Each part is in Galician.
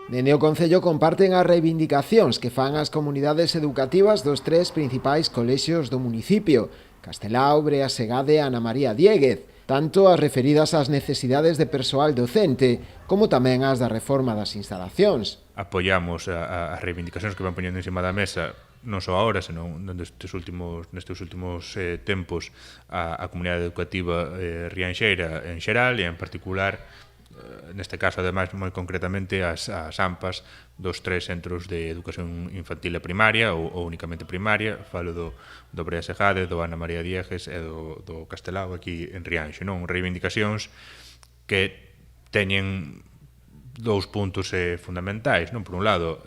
Dende o Concello comparten as reivindicacións que fan as comunidades educativas dos tres principais colexios do municipio, Castelao, Brea Segade e Ana María Diéguez, tanto as referidas ás necesidades de persoal docente, como tamén as da reforma das instalacións. Apoiamos as reivindicacións que van poñendo encima da mesa, non só agora, senón nestes últimos tempos, a comunidade educativa rianxeira en xeral e en particular, neste caso, ademais, moi concretamente, as AMPAs dos tres centros de educación infantil e primaria, ou únicamente primaria. Falo do Brea Segade, do Ana María Diéguez e do Castelao aquí en Rianxo, non? Reivindicacións que teñen dous puntos fundamentais, non? Por un lado,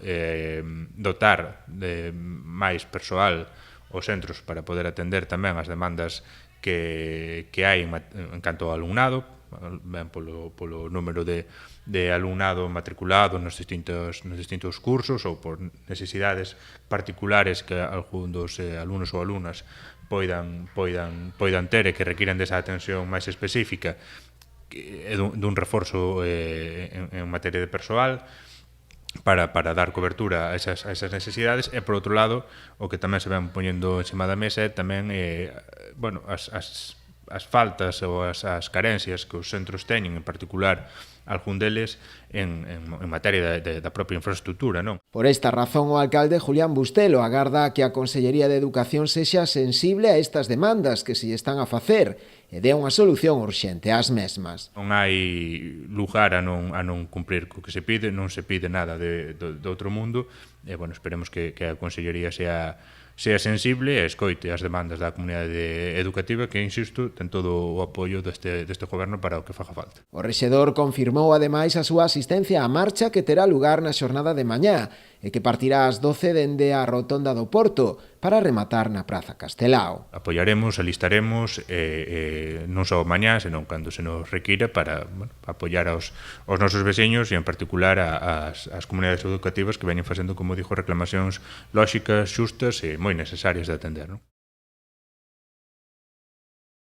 dotar de máis persoal os centros para poder atender tamén as demandas que hai en canto ao alumnado, ben polo número de alumnado matriculado nos distintos cursos ou por necesidades particulares que algún dos alumnos ou alumnas poidan ter e que requiran desa atención máis específica e dun reforzo en materia de persoal para dar cobertura a esas necesidades. E, por outro lado, o que tamén se ven poñendo encima da mesa é tamén as faltas ou as carencias que os centros teñen, en particular algún deles, en materia da propia infraestructura, non? Por esta razón, o alcalde Julián Bustelo agarda que a Consellería de Educación sexa sensible a estas demandas que se están a facer e dé unha solución urxente ás mesmas. Non hai lugar a non cumprir co que se pide, non se pide nada do outro mundo, e, esperemos que a Consellería sea sensible e escoite as demandas da comunidade educativa que, insisto, ten todo o apoio deste goberno para o que faga falta. O rexedor confirmou ademais a súa asistencia á marcha que terá lugar na xornada de mañá e que partirá ás 12 dende a rotonda do Porto para rematar na Praza Castelao. Apoiaremos, alistaremos, non só mañá, senón cando se nos requira, para apoiar aos nosos veciños e, en particular, as comunidades educativas que veñen facendo, como dixo, reclamacións lóxicas, xustas e moi necesarias de atender, non?